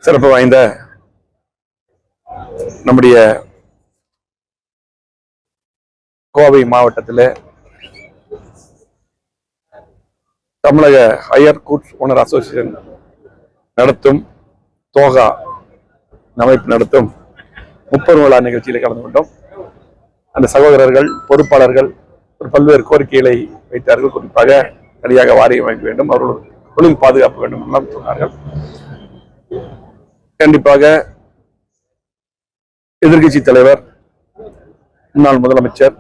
சிறப்பு வாய்ந்த நம்முடைய கோவை மாவட்டத்தில் தமிழக ஹையர் கோர்ட்ஸ் ஓனர் அசோசியேஷன் நடத்தும் தோகா அமைப்பு நடத்தும் 30 விழா நிகழ்ச்சியில் கலந்து கொண்டோம். அந்த சகோதரர்கள் பொறுப்பாளர்கள் பல்வேறு கோரிக்கைகளை வைத்தார்கள். குறிப்பாக சரியாக வாரியம் அமைக்க வேண்டும், அவர்கள் தொழில் பாதுகாப்பு வேண்டும் எல்லாம் சொன்னார்கள். கண்டிப்பாக எதிர்கட்சி தலைவர், முன்னாள் முதலமைச்சர்,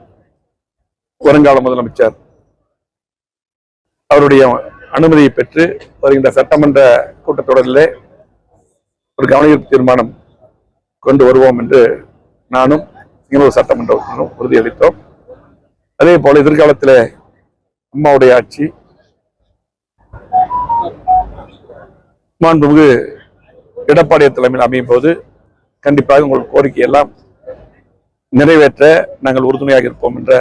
வருங்கால முதலமைச்சர் அவருடைய அனுமதியை பெற்று வருகின்ற சட்டமன்ற கூட்டத்தொடரிலே ஒரு கவனஈர்ப்பு தீர்மானம் கொண்டு வருவோம் என்று நானும் இன்னொரு சட்டமன்ற உறுப்பினரும் உறுதியளித்தோம். அதே போல எதிர்காலத்தில் அம்மாவுடைய ஆட்சி மாண்புமிகு எடப்பாடி தலைமையில் அமையும் போது கண்டிப்பாக உங்கள் கோரிக்கை எல்லாம் நிறைவேற்ற நாங்கள் உறுதுணையாக இருப்போம் என்ற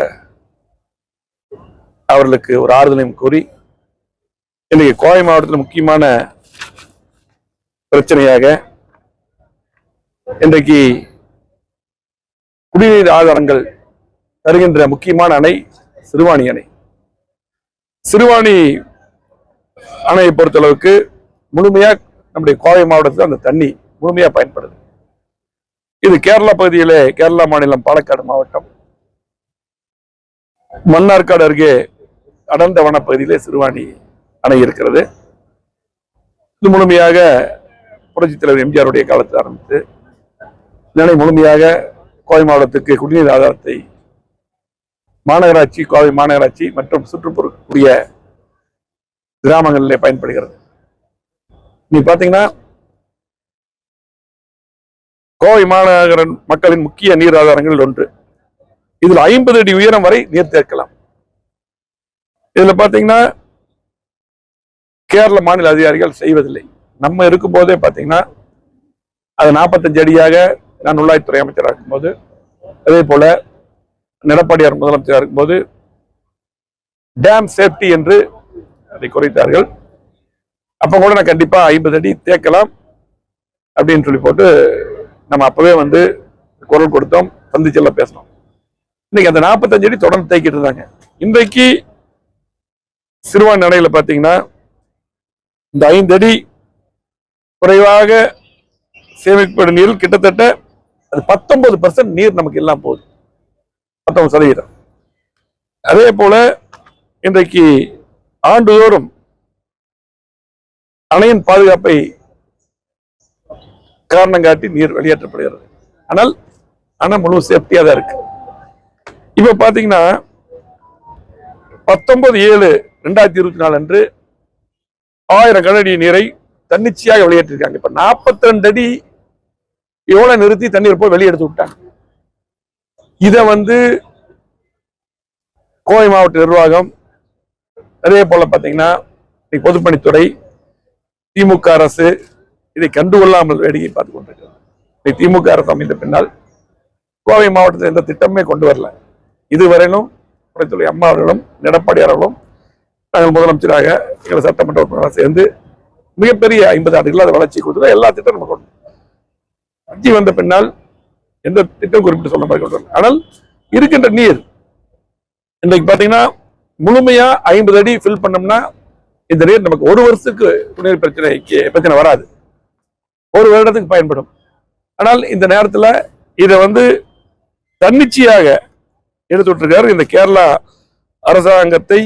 அவர்களுக்கு ஒரு ஆறுதலையும் கூறி, இன்றைக்கு கோவை மாவட்டத்தில் முக்கியமான பிரச்சனையாக இன்றைக்கு குடிநீர் ஆதாரங்கள் தருகின்ற முக்கியமான அணை சிறுவாணி அணை. சிறுவாணி அணையை பொறுத்தளவுக்கு முழுமையா நம்முடைய கோவை மாவட்டத்தில் அந்த தண்ணி முழுமையா பயன்படுது. இது கேரளா பகுதியிலே, கேரளா மாநிலம் பாலக்காடு மாவட்டம் மன்னார்காடு அருகே அடர்ந்த வனப்பகுதியிலே சிறுவாணி அணை இருக்கிறது. இது முழுமையாக புரட்சித் தலைவர் எம்ஜிஆருடைய காலத்தில் ஆரம்பித்து இதனை முழுமையாக கோவை மாவட்டத்துக்கு குடிநீர் ஆதாரத்தை மாநகராட்சி, கோவை மாநகராட்சி மற்றும் சுற்றுப்புறக்கூடிய கிராமங்களிலே பயன்படுகிறது. நீ பாத்தீங்கன்னா கோவை மாநகர மக்களின் முக்கிய நீர் ஆதாரங்கள் ஒன்று. இதில் 50 அடி உயரம் வரை நீர் தேக்கலாம். இதுல பாத்தீங்கன்னா கேரள மாநில அதிகாரிகள் செய்வதில்லை. நம்ம இருக்கும் போதே பாத்தீங்கன்னா அது 45 அடியாக நான் உள்ளாட்சித்துறை அமைச்சராக இருக்கும்போது, அதே போல எடப்பாடியார் முதலமைச்சராக இருக்கும்போது டேம் சேஃப்டி என்று அதை குறைத்தார்கள். அப்ப கூட நான் கண்டிப்பா 50 அடி தேக்கலாம் அப்படின்னு சொல்லி போட்டு நம்ம அப்பவே வந்து குரல் கொடுத்தோம், சந்திச்செல்லாம் பேசணும். இன்னைக்கு அந்த 45 அடி தொடர்ந்து தேக்கிட்டு இருந்தாங்க. இன்றைக்கு சிறுவாணி அணையில பாத்தீங்கன்னா இந்த 5 அடி குறைவாக சேமிக்கப்படும் நீர் கிட்டத்தட்ட அது 19% நீர் நமக்கு எல்லாம் போகுது, 19%. அதே போல இன்றைக்கு ஆண்டுதோறும் அணையின் பாதுகாப்பை காரணம் காட்டி நீர் வெளியேற்றப்படுகிறது. ஆனால் அணை முழு சேஃப்டியா தான் இருக்கு. இப்ப பாத்தீங்கன்னா 19/7/2024 அன்று 1000 கனஅடி நீரை தன்னிச்சையாக வெளியேற்றிருக்காங்க. இப்ப 42 அடி எவ்வளவு நிறுத்தி தண்ணீர் போய் வெளியெடுத்து விட்டாங்க. இத வந்து கோவை மாவட்ட நிர்வாகம், அதே போல பாத்தீங்கன்னா பொதுப்பணித்துறை, திமுக அரசு இதை கண்டுகொள்ளாமல் வேடிக்கை பார்த்து கொண்டிருக்கிறது. திமுக அரசு அமைந்த பின்னால் கோவை மாவட்டத்தில் எந்த திட்டமே கொண்டு வரல. இதுவரையிலும் புரட்சித்துறை அம்மா அவர்களும் எடப்பாடியார்களும் நாங்கள் முதலமைச்சராக எங்கள் சட்டமன்ற உறுப்பினராக சேர்ந்து மிகப்பெரிய 50 ஆண்டுகள் அதை வளர்ச்சி கொடுத்து எல்லா திட்டம் நம்ம கொண்டு ஆட்சி வந்த பின்னால் எந்த திட்டம் குறிப்பிட்டு சொல்ல மாதிரி கொண்டு வரல. ஆனால் இருக்கின்ற நீர் இன்றைக்கு பாத்தீங்கன்னா முழுமையா 50 அடி ஃபில் பண்ணோம்னா இந்த நீர் நமக்கு 1 வருஷத்துக்கு குடிநீர் பிரச்சனை வராது, 1 வருடத்துக்கு பயன்படும். ஆனால் இந்த நேரத்தில் இதை வந்து தன்னிச்சையாக எடுத்துட்டு இந்த கேரளா அரசாங்கத்தை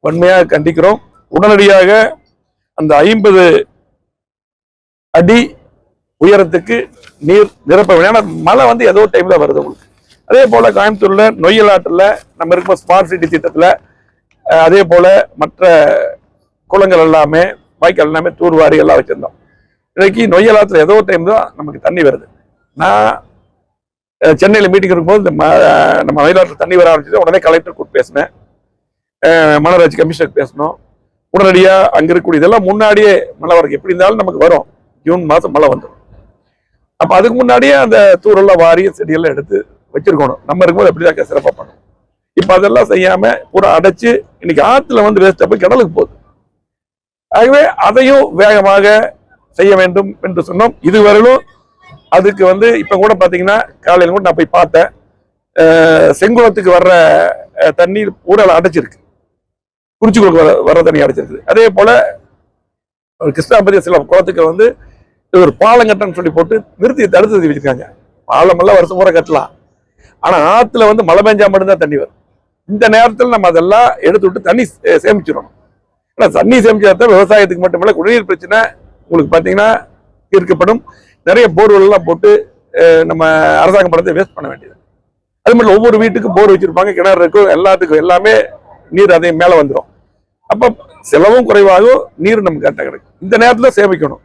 வன்மையாக கண்டிக்கிறோம். உடனடியாக அந்த 50 அடி உயரத்துக்கு நீர் நிரப்ப வேண்டும். ஏன்னா மழை வந்து ஏதோ டைம்ல வருது உங்களுக்கு. அதே போல கோயம்புத்தூர்ல நொய்யல் ஆற்றுல நம்ம இருக்கும் ஸ்மார்ட் சிட்டி திட்டத்துல, அதே போல மற்ற குளங்கள் எல்லாமே, வாய்க்கால் எல்லாமே தூர்வாரி எல்லாம் வச்சிருந்தோம். இன்னைக்கு நொய்யல் ஆற்றுல ஏதோ டைம் தான் நமக்கு தண்ணி வருது. நான் சென்னையில் மீட்டிங் இருக்கும்போது நம்ம மயிலாற்றில் தண்ணி வர ஆரம்பிச்சது. உடனே கலெக்டர் கூட்டு பேசினேன், மாநகராட்சி கமிஷனர் பேசணும். உடனடியா அங்க இருக்கக்கூடிய இதெல்லாம் முன்னாடியே மழை வரைக்கும் எப்படி இருந்தாலும் நமக்கு வரும், ஜூன் மாசம் மழை வந்துடும். அப்ப அதுக்கு முன்னாடியே அந்த தூரெல்லாம் வாரி செடியெல்லாம் எடுத்து வச்சிருக்கணும். நம்ம இருக்கும்போது எப்படிதான் சிறப்பா பண்ணும். இப்ப அதெல்லாம் செய்யாம பூரா அடைச்சு இன்னைக்கு ஆத்துல வந்து வேஸ்டா போய் கடலுக்கு போகுது. ஆகவே அதையும் வேகமாக செய்ய வேண்டும் என்று சொன்னோம். இதுவரையிலும் அதுக்கு இப்ப கூட பாத்தீங்கன்னா காலையில கூட நான் போய் பார்த்தேன். செங்குளத்துக்கு வர்ற தண்ணீர் ஊரல அடைச்சிருக்கு, குறிச்சிக்குளக்கு வர்ற தண்ணி அடைச்சிருக்கு. அதே போல கிருஷ்ணாபதி சில குளத்துக்கு இது ஒரு பாலம் கட்டன்னு சொல்லி போட்டு தடுத்து வச்சிருக்காங்க. பாலம் எல்லாம் வருஷம் பூரா கட்டலாம், ஆனா ஆத்துல மழை பெஞ்சா மட்டும்தான் தண்ணி வரும். இந்த நேரத்தில் நம்ம அதெல்லாம் எடுத்து விட்டு தண்ணி சேமிச்சிடணும். ஆனா தண்ணி சேமிச்சா விவசாயத்துக்கு மட்டுமல்ல, குடிநீர் பிரச்சனை உங்களுக்கு பாத்தீங்கன்னா தீர்க்கப்படும். நிறைய போர்வெல் எல்லாம் போட்டு நம்ம அரசாங்க பணத்தை வேஸ்ட் பண்ண வேண்டியது. அது மட்டும் ஒவ்வொரு வீட்டுக்கும் போர் வச்சிருப்பாங்க, கிணறு இருக்கும், எல்லாத்துக்கும் எல்லாமே நீர் அதே மேல வந்துடும். அப்ப செலவும் குறைவாகும், நீர் நமக்கு கரெக்டாக கிடைக்கும். இந்த நேரத்தில் சேமிக்கணும்.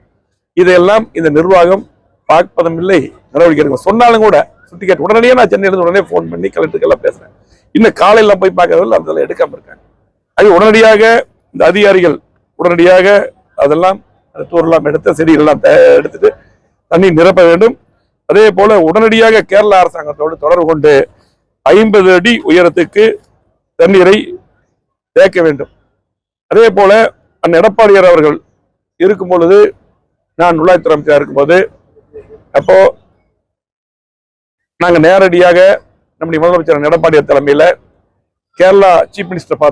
இதையெல்லாம் இந்த நிர்வாகம் பார்ப்பதும் இல்லை, நடவடிக்கை எடுக்கணும். சொன்னாலும் கூட சுட்டி கேட்டு உடனடியே நான் சென்னையிலிருந்து உடனே போன் பண்ணி கலெக்டருக்கெல்லாம் பேசுறேன். இன்னும் காலையில போய் பார்க்கறதில்ல, அதெல்லாம் எடுக்காம இருக்காங்க. அது உடனடியாக இந்த அதிகாரிகள் உடனடியாக அதெல்லாம் தூரெல்லாம் எடுத்து செடிகள்லாம் எடுத்துட்டு தண்ணி நிரப்ப வேண்டும். அதே போல உடனடியாக கேரள அரசாங்கத்தோடு தொடர்பு கொண்டு 50 அடி உயரத்துக்கு தண்ணீரை தேக்க வேண்டும். அதே போல அண்ணன் எடப்பாடியார் அவர்கள் இருக்கும் பொழுது, நான் உள்ளாட்சித்துறை அமைச்சராக இருக்கும்போது, அப்போ நாங்க நேரடியாக நம்முடைய முதலமைச்சர் எடப்பாடியார் தலைமையில கேரளா சீஃப் மினிஸ்டர்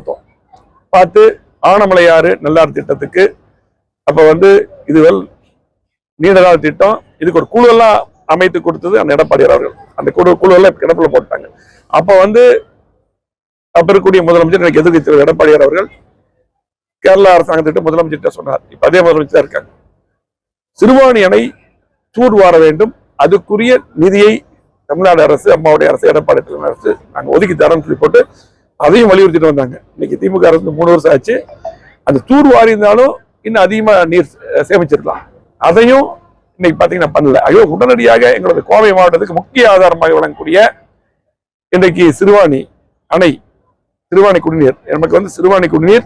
பார்த்து ஆனமலையாறு நல்லாறு திட்டத்துக்கு அப்ப இதுவரை நீண்டகால திட்டம், இதுக்கு ஒரு குழு எல்லாம் அமைத்து கொடுத்தது அந்த எடப்பாடியார் அவர்கள். அந்த குழு எல்லாம் கிடப்புல போட்டாங்க. அப்ப அப்ப இருக்கக்கூடிய முதலமைச்சர் எனக்கு எதிர்கட்சி எடப்பாடியார் அவர்கள் கேரளா அரசாங்கத்திட்ட முதலமைச்சர் சொன்னார். இப்ப அதே முதலமைச்சர் இருக்காங்க. சிறுவாணி அணை தூர்வார வேண்டும், அதுக்குரிய நிதியை தமிழ்நாடு அரசு, அம்மாவுடைய அரசு, எடப்பாடி அரசு நாங்க ஒதுக்கி தரோம்னு சொல்லி போட்டு அதையும் வலியுறுத்திட்டு வந்தாங்க. இன்னைக்கு திமுக அரசு 3 வருஷம் ஆச்சு. அந்த தூர்வாரி இருந்தாலும் இன்னும் அதிகமா நீர் சேமிச்சிருக்கலாம். அதையும் இன்னைக்கு பாத்தீங்கன்னா பண்ணல. ஐயோ, உடனடியாக எங்களது கோவை மாவட்டத்துக்கு முக்கிய ஆதாரமாக வழங்கக்கூடிய இன்றைக்கு சிறுவாணி அணை, சிறுவாணி குடிநீர், நமக்கு சிறுவாணி குடிநீர்,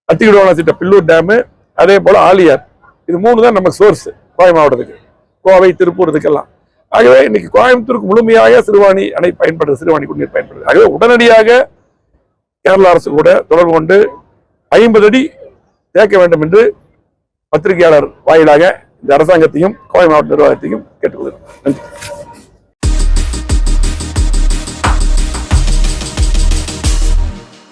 அத்திகுடவன திட்ட பில்லூர் டேமு, அதே போல ஆலியார், இது 3 தான் நமக்கு சோர்ஸ் கோவை மாவட்டத்துக்கு, கோவை திருப்பூர் இதுக்கெல்லாம். ஆகவே இன்னைக்கு கோயம்புத்தூருக்கு முழுமையாக சிறுவாணி அணை பயன்படுது, சிறுவாணி குடிநீர் பயன்படுது. ஆகவே உடனடியாக கேரள அரசு கூட தொடர்பு கொண்டு 50 அடி தேக்க வேண்டும் என்று பத்திரிகையாளர் வாயிலாக இந்த அரசாங்கத்தையும் கோவை மாவட்ட நிர்வாகத்தையும் கேட்டுக்கொள்கிறோம். நன்றி.